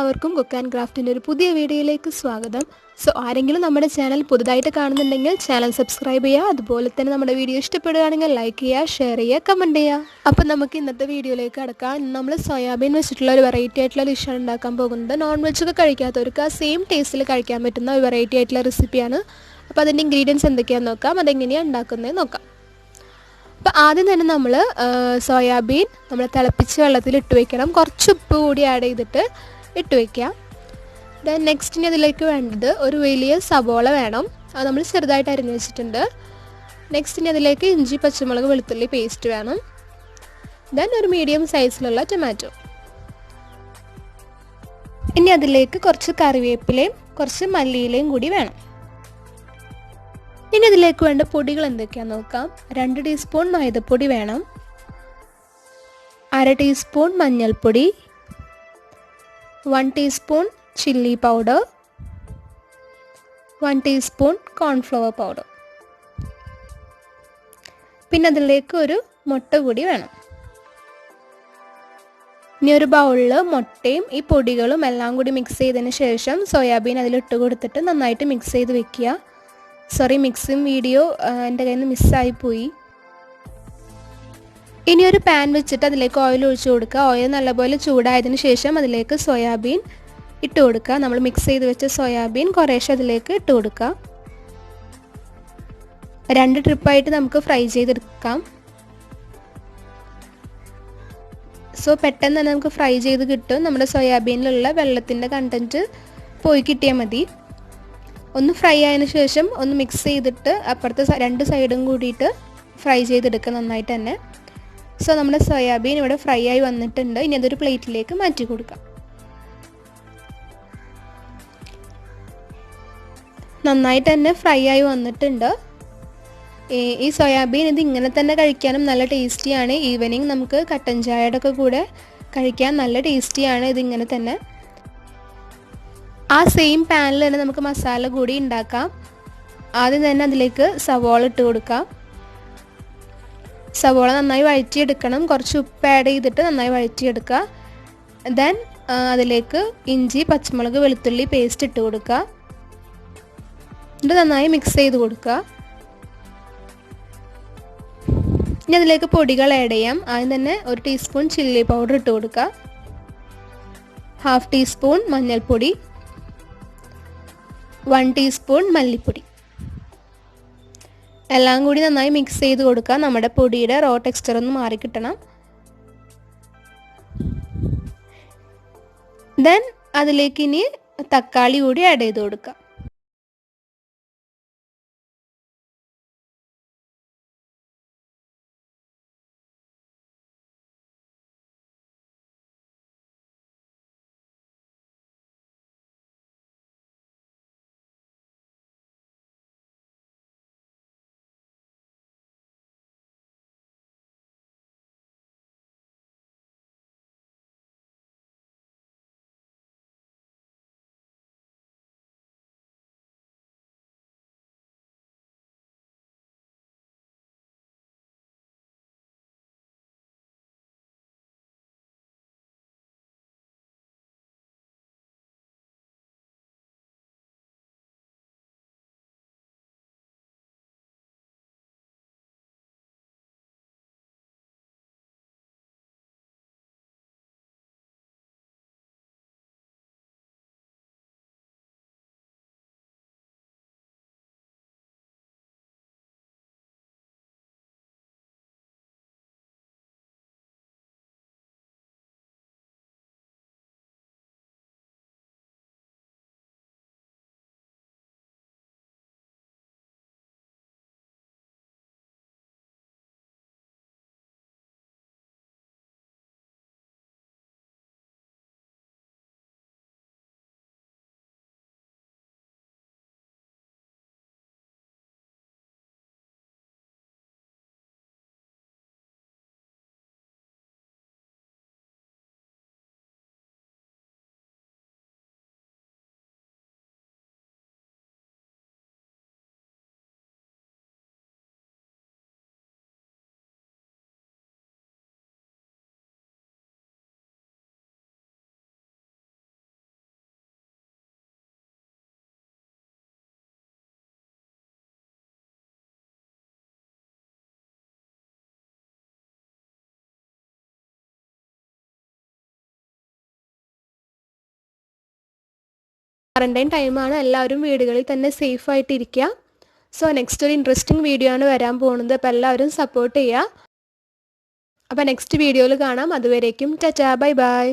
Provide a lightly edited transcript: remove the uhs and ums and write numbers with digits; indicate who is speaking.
Speaker 1: എല്ലാവർക്കും cook and ക്രാഫ്റ്റിൻ്റെ ഒരു പുതിയ വീഡിയോയിലേക്ക് സ്വാഗതം. സോ ആരെങ്കിലും നമ്മുടെ ചാനൽ പുതുതായിട്ട് കാണുന്നുണ്ടെങ്കിൽ ചാനൽ സബ്സ്ക്രൈബ് ചെയ്യുക. അതുപോലെ തന്നെ നമ്മുടെ വീഡിയോ ഇഷ്ടപ്പെടുകയാണെങ്കിൽ ലൈക്ക് ചെയ്യുക, ഷെയർ ചെയ്യുക, കമൻറ്റ് ചെയ്യുക. അപ്പോൾ നമുക്ക് ഇന്നത്തെ വീഡിയോയിലേക്ക് കടക്കാം. നമ്മൾ സോയാബീൻ വെച്ചിട്ടുള്ള ഒരു വെറൈറ്റി ആയിട്ടുള്ള ഡിഷാണ് ഉണ്ടാക്കാൻ പോകുന്നത്. നോൺ വെജൊക്കെ കഴിക്കാത്തവർക്ക് ആ സെയിം ടേസ്റ്റിൽ കഴിക്കാൻ പറ്റുന്ന ഒരു വെറൈറ്റി ആയിട്ടുള്ള റെസിപ്പിയാണ്. അപ്പോൾ അതിൻ്റെ ഇൻഗ്രീഡിയൻസ് എന്തൊക്കെയാണെന്ന് നോക്കാം, അതെങ്ങനെയാണ് ഉണ്ടാക്കുന്നത് നോക്കാം. അപ്പോൾ ആദ്യം തന്നെ നമ്മൾ സോയാബീൻ നമ്മൾ തിളപ്പിച്ച വെള്ളത്തിൽ ഇട്ട് വയ്ക്കണം. കുറച്ച് ഉപ്പ് കൂടി ആഡ് ചെയ്തിട്ട് ഇട്ട് വയ്ക്കുക. ദെൻ നെക്സ്റ്റ് ഇനി അതിലേക്ക് വേണ്ടത് ഒരു വലിയ സവോള വേണം. അത് നമ്മൾ ചെറുതായിട്ട് അരിഞ്ഞ് വെച്ചിട്ടുണ്ട്. നെക്സ്റ്റ് ഇനി അതിലേക്ക് ഇഞ്ചി, പച്ചമുളക്, വെളുത്തുള്ളി പേസ്റ്റ് വേണം. ദെൻ ഒരു മീഡിയം സൈസിലുള്ള ടൊമാറ്റോ. ഇനി അതിലേക്ക് കുറച്ച് കറിവേപ്പിലയും കുറച്ച് മല്ലിയിലയും കൂടി വേണം. ഇനി ഇതിലേക്ക് വേണ്ട പൊടികൾ എന്തൊക്കെയാണെന്ന് നോക്കാം. 2 ടീസ്പൂൺ മൈദപ്പൊടി വേണം, 1/2 ടീസ്പൂൺ മഞ്ഞൾപ്പൊടി, 1 teaspoon chilli powder, 1 teaspoon cornflour powder. പിന്നെ അതിലേക്ക് ഒരു മുട്ട കൂടി വേണം. ഇനി ഒരു ബൗളിൽ മുട്ടയും ഈ പൊടികളും എല്ലാം കൂടി മിക്സ് ചെയ്തതിന് ശേഷം സോയാബീൻ അതിലിട്ട് കൊടുത്തിട്ട് നന്നായിട്ട് മിക്സ് ചെയ്ത് വെക്കുക. മിക്സിങ് വീഡിയോ എൻ്റെ കയ്യിൽ നിന്ന് മിസ്സായിപ്പോയി. ഇനി ഒരു പാൻ വെച്ചിട്ട് അതിലേക്ക് ഓയിൽ ഒഴിച്ച് കൊടുക്കുക. ഓയിൽ നല്ലപോലെ ചൂടായതിന് ശേഷം അതിലേക്ക് സോയാബീൻ ഇട്ട് കൊടുക്കുക. നമ്മൾ മിക്സ് ചെയ്ത് വെച്ച സോയാബീൻ കുറേശ്ശെ അതിലേക്ക് ഇട്ട് കൊടുക്കുക. 2 ട്രിപ്പായിട്ട് നമുക്ക് ഫ്രൈ ചെയ്തെടുക്കാം. പെട്ടെന്ന് തന്നെ നമുക്ക് ഫ്രൈ ചെയ്ത് കിട്ടും. നമ്മുടെ സോയാബീനിലുള്ള വെള്ളത്തിൻ്റെ കണ്ടൻറ്റ് പോയി കിട്ടിയാൽ മതി. ഒന്ന് ഫ്രൈ ആയതിനു ശേഷം ഒന്ന് മിക്സ് ചെയ്തിട്ട് അപ്പുറത്തെ 2 സൈഡും കൂടിയിട്ട് ഫ്രൈ ചെയ്തെടുക്കുക നന്നായിട്ട് തന്നെ. നമ്മുടെ സോയാബീൻ ഇവിടെ ഫ്രൈ ആയി വന്നിട്ടുണ്ട്. ഇനി അതൊരു പ്ലേറ്റിലേക്ക് മാറ്റി കൊടുക്കാം. നന്നായിട്ട് തന്നെ ഫ്രൈ ആയി വന്നിട്ടുണ്ട്. ഈ സോയാബീൻ ഇത് ഇങ്ങനെ തന്നെ കഴിക്കാനും നല്ല ടേസ്റ്റിയാണ്. ഈവനിങ് നമുക്ക് കട്ടൻ ചായയുടെ ഒക്കെ കൂടെ കഴിക്കാൻ നല്ല ടേസ്റ്റിയാണ് ഇതിങ്ങനെ തന്നെ. ആ സെയിം പാനിൽ തന്നെ നമുക്ക് മസാല കൂടി ഉണ്ടാക്കാം. ആദ്യം തന്നെ അതിലേക്ക് സവോള ഇട്ട് കൊടുക്കാം. സവോള നന്നായി വഴറ്റിയെടുക്കണം. കുറച്ച് ഉപ്പ് ആഡ് ചെയ്തിട്ട് നന്നായി വഴറ്റിയെടുക്കുക. ദെൻ അതിലേക്ക് ഇഞ്ചി, പച്ചമുളക്, വെളുത്തുള്ളി പേസ്റ്റ് ഇട്ട് കൊടുക്കുക. എന്നിട്ട് നന്നായി മിക്സ് ചെയ്ത് കൊടുക്കുക. ഇനി അതിലേക്ക് പൊടികൾ ആഡ് ചെയ്യാം. ആദ്യം തന്നെ 1 ടീസ്പൂൺ ചില്ലി പൗഡർ ഇട്ട് കൊടുക്കുക, 1/2 ടീസ്പൂൺ മഞ്ഞൾപ്പൊടി, 1 ടീസ്പൂൺ മല്ലിപ്പൊടി. എല്ലാം കൂടി നന്നായി മിക്സ് ചെയ്ത് കൊടുക്കുക. നമ്മുടെ പൊടിയുടെ റോ ടെക്സ്ചർ ഒന്ന് മാറിക്കിട്ടണം. ദെൻ അതിലേക്ക് ഇനി തക്കാളി കൂടി ആഡ് ചെയ്ത് കൊടുക്കുക. ക്വാറന്റൈൻ ടൈമാണ്, എല്ലാവരും വീടുകളിൽ തന്നെ സേഫ് ആയിട്ടിരിക്കുക. സോ നെക്സ്റ്റ് ഒരു ഇൻട്രസ്റ്റിംഗ് വീഡിയോ ആണ് വരാൻ പോകുന്നത്. അപ്പോൾ എല്ലാവരും സപ്പോർട്ട് ചെയ്യുക. അപ്പോൾ നെക്സ്റ്റ് വീഡിയോയിൽ കാണാം. അതുവരേക്കും ടാറ്റാ ബൈ ബൈ.